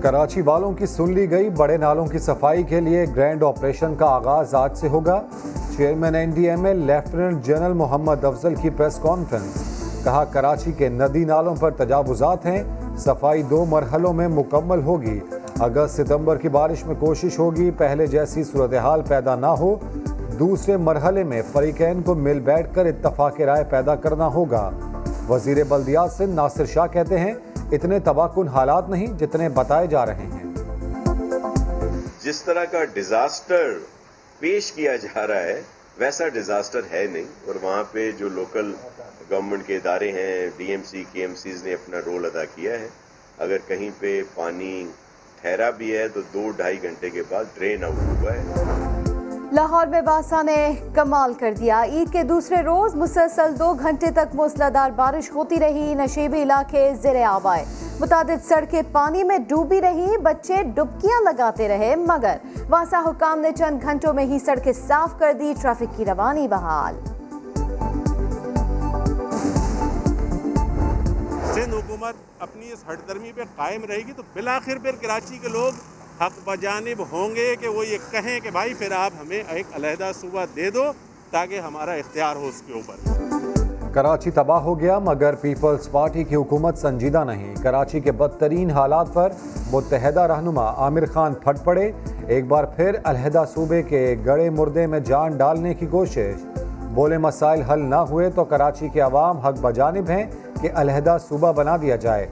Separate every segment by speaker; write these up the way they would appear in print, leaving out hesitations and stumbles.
Speaker 1: कराची वालों की सुन ली गई, बड़े नालों की सफाई के लिए ग्रैंड ऑपरेशन का आगाज आज से होगा। Chairman NDMA lieutenant general Mohammad Afzal की प्रेस कॉन्फ्रेंस। कहा कराची के नदी नालों पर तजावुजात हैं, सफाई 2 मरहलों में मुकम्मल होगी। अगस्त सितंबर की बारिश में कोशिश होगी पहले जैसी सूरत हाल पैदा ना हो। दूसरे मरहले में फरीकैन को मिल बैठ कर इत्तफाक राय पैदा करना होगा। वजीर बल्दियात से नासिर शाह कहते हैं इतने तबाहकुन हालात नहीं जितने बताए जा रहे हैं।
Speaker 2: जिस तरह का डिजास्टर पेश किया जा रहा है वैसा डिजास्टर है नहीं, और वहां पे जो लोकल गवर्नमेंट के इदारे हैं, DMC, KMCs ने अपना रोल अदा किया है। अगर कहीं पे पानी ठहरा भी है तो 2-2.5 घंटे के बाद ड्रेन आउट हुआ है।
Speaker 3: लाहौर में बासा ने कमाल कर दिया। ईद के दूसरे रोज मुसलसल 2 घंटे तक मूसलाधार बारिश होती रही। नशीबी इलाके ज़ेरे आब आए, मुतादिद सड़कें पानी में डूबी रही, बच्चे डुबकियां लगाते रहे, मगर वासा हुकाम ने चंद घंटों में ही सड़कें साफ कर दी। ट्रैफिक की रवानी बहाल।
Speaker 4: सिंध हुकूमत अपनी इस हटदर्मी पे कायम रहेगी तो बिलाखिर फिर कराची के लोग हक बजानिब होंगे कि वो ये कहें कि भाई फिर आप हमें एक अलहदा सूबा दे दो ताकि हमारा इख्तियार हो उसके ऊपर।
Speaker 1: कराची तबाह हो गया मगर पीपल्स पार्टी की हुकूमत संजीदा नहीं। कराची के बदतरीन हालात पर मुत्तहदा रहनुमा आमिर खान फट पड़े। एक बार फिर अलहदा सूबे के गड़े मुर्दे में जान डालने की कोशिश। बोले मसाइल हल ना हुए तो कराची के अवाम हक बजानिब हैं कि अलहदा सूबा बना दिया जाए।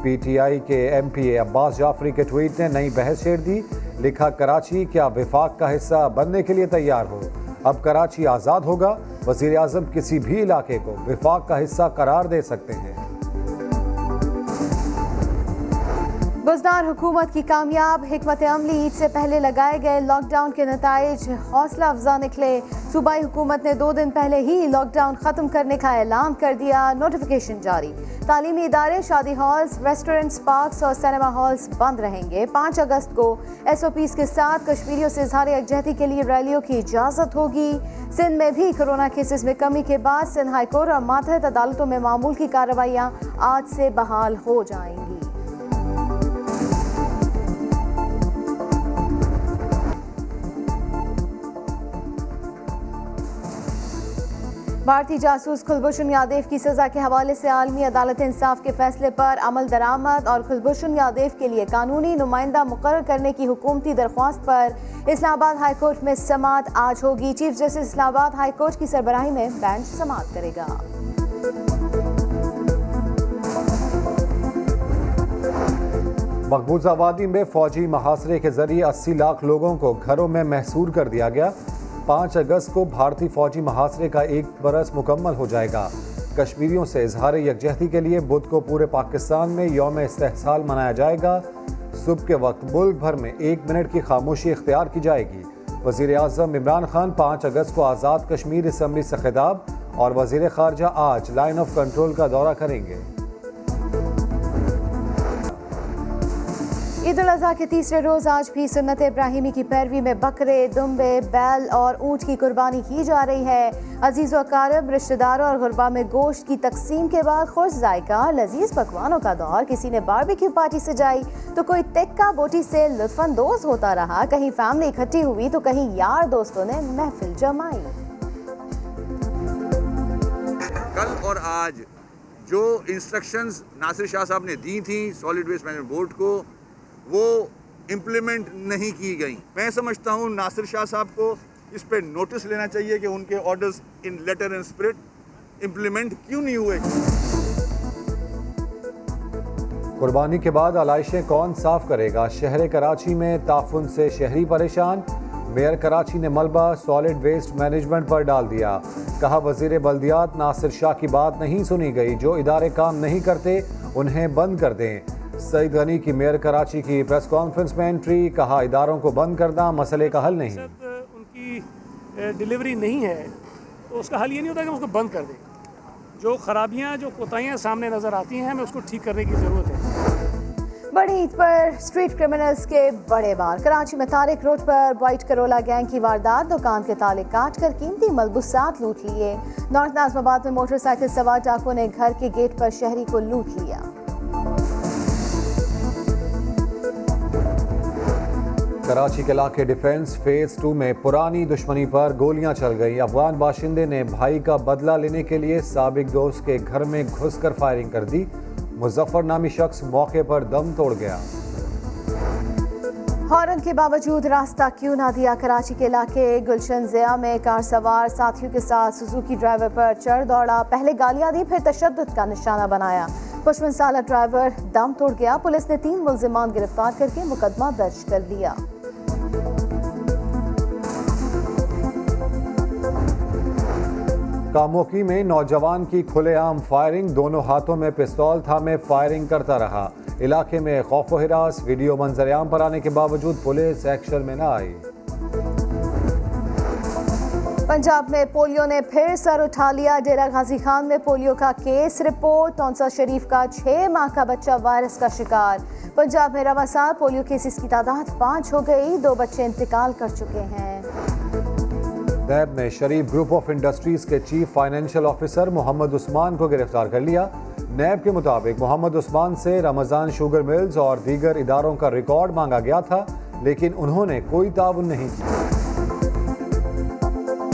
Speaker 1: PTI के MPA अब्बास जाफरी के ट्वीट ने नई बहस छेड़ दी। लिखा कराची क्या विफाक का हिस्सा बनने के लिए तैयार हो। अब कराची आज़ाद होगा, वज़ीर आज़म किसी भी इलाके को विफाक का हिस्सा करार दे सकते हैं।
Speaker 3: बुज़दार हुकूमत की कामयाब हिकमत अमली। ईद से पहले लगाए गए लॉकडाउन के नताइज हौसला अफजा निकले। सूबाई हुकूमत ने 2 दिन पहले ही लॉकडाउन ख़त्म करने का ऐलान कर दिया। नोटिफिकेशन जारी। तालीमी इदारे, शादी हॉल्स, रेस्टोरेंट्स, पार्क्स और सिनेमा हॉल्स बंद रहेंगे। 5 अगस्त को SOPs के साथ कश्मीरियों से इजहार यकजहती के लिए रैलियों की इजाज़त होगी। सिंध में भी कोरोना केसेस में कमी के बाद सिंध हाईकोर्ट और मातहत अदालतों में मामूल की कार्रवाइयाँ आज से बहाल हो जाएंगी। भारतीय जासूस कुलभूषण यादव की सजा के हवाले से आलमी अदालत इंसाफ के फैसले पर अमल दरामद और कुलभूषण यादव के लिए कानूनी नुमाइंदा मुकर्रर करने की हुकूमती दरख्वास्त पर इस्लामाबाद हाई कोर्ट में समाअत आज होगी। Chief justice Islamabad high court की सरबराही में बेंच समाअत करेगा।
Speaker 1: मकबूजा वादी में फौजी मुहासरे के जरिए 80 लाख लोगों को घरों में महसूर कर दिया गया। 5 अगस्त को भारतीय फौजी मुहासरे का 1 बरस मुकम्मल हो जाएगा। कश्मीरियों से इजहार यकजहती के लिए बुध को पूरे पाकिस्तान में यौम इस्तेहसाल मनाया जाएगा। सुबह के वक्त मुल्क भर में 1 मिनट की खामोशी इख्तियार की जाएगी। वज़ीर आज़म इमरान खान 5 अगस्त को आज़ाद कश्मीर असम्बली से खिताब और वज़ीर ख़ारजा आज लाइन ऑफ कंट्रोल का दौरा करेंगे।
Speaker 3: ईद उल अज़हा के तीसरे रोज़ आज भी सुन्नत इब्राहिमी की पैरवी में बकरे, दुम्बे, बैल और ऊँट की कुर्बानी की जा रही है। अजीज़ व अकारब, रिश्तेदारों और गुरबा में गोश्त की तकसीम के बाद खुश जायका लजीज पकवानों का दौर। किसी ने बारबेक्यू पार्टी सजाई तो कोई टिक्का बोटी से लुत्फानंदोज होता रहा। कहीं फैमिली इकट्ठी हुई तो कहीं यार दोस्तों ने महफिल जमाई।
Speaker 5: कल और आज जो इंस्ट्रक्शंस नासिर शाह साहब ने दी थी सॉलिड वेस्ट मैनेजमेंट बोर्ड को, वो इम्प्लीमेंट नहीं की गई। मैं समझता हूँ नासिर शाह साहब को इस पे नोटिस लेना चाहिए कि उनके orders in letter and spirit implement क्यों नहीं हुए।
Speaker 1: कुर्बानी के बाद आलाइशें कौन साफ करेगा। शहर कराची में ताफुन से शहरी परेशान। मेयर कराची ने मलबा सॉलिड वेस्ट मैनेजमेंट पर डाल दिया। कहा वजीर बल्दियात नासिर शाह की बात नहीं सुनी गई। जो इदारे काम नहीं करते उन्हें बंद कर दें। सईद गनी की मेयर कराची की प्रेस कॉन्फ्रेंस में एंट्री। कहा इदारों को बंद करना मसले का हल नहीं।
Speaker 6: उनकी डिलीवरी नहीं है तो उसका हल ये नहीं होता कि उसको बंद कर दें। जो खराबियां, जो कोताहियां सामने नज़र आती हैं, हमें उसको ठीक करने की ज़रूरत है।
Speaker 3: बड़ी ईद पर स्ट्रीट क्रिमिनल्स के बड़े बार। कराची में तारिक रोड पर वाइट करोला गैंग की वारदात। दुकान के ताले काट कर कीमती मलबूसात लूट लिए। नॉर्थ नाज़िमाबाद में मोटरसाइकिल सवार डाकुओं ने घर के गेट पर शहरी को लूट लिया।
Speaker 1: कराची के इलाके डिफेंस फेज 2 में पुरानी दुश्मनी पर गोलियां चल गई। अफगान बाशिंदे ने भाई का बदला लेने के लिए साबिक दोस्त के घर में घुसकर फायरिंग कर दी। मुजफ्फर नामी शख्स मौके पर दम तोड़ गया।
Speaker 3: हॉर्न के बावजूद रास्ता क्यों ना दिया। कराची के इलाके गुलशन ज़िया में कार सवार साथियों के साथ सुजुकी ड्राइवर पर चढ़ दौड़ा। पहले गालियां दी, फिर तशद्दुद का निशाना बनाया। पुशमन साला ड्राइवर दम तोड़ गया। पुलिस ने 3 मुल्जिमान गिरफ्तार करके मुकदमा दर्ज कर लिया।
Speaker 1: कामोकी में नौजवान की खुलेआम फायरिंग, दोनों हाथों में पिस्तौल थामे फायरिंग करता रहा। इलाके में खौफ व हिरास, वीडियो मंजरेआम पर आने के बावजूद पुलिस एक्शन में न आई।
Speaker 3: पंजाब में पोलियो ने फिर सर उठा लिया। डेरा गाजी खान में पोलियो का केस रिपोर्ट। तौंसा शरीफ का 6 माह का बच्चा वायरस का शिकार। पंजाब में रवा साल पोलियो केसेस की तादाद 5 हो गई। 2 बच्चे इंतकाल कर चुके हैं।
Speaker 1: नैब ने शरीफ ग्रुप ऑफ इंडस्ट्रीज के chief financial officer Mohammad Usman को गिरफ्तार कर लिया। नैब के मुताबिक मोहम्मद उस्मान से रमजान शुगर मिल्स और दीगर इदारों का रिकॉर्ड मांगा गया था, लेकिन उन्होंने कोई ताउन नहीं किया।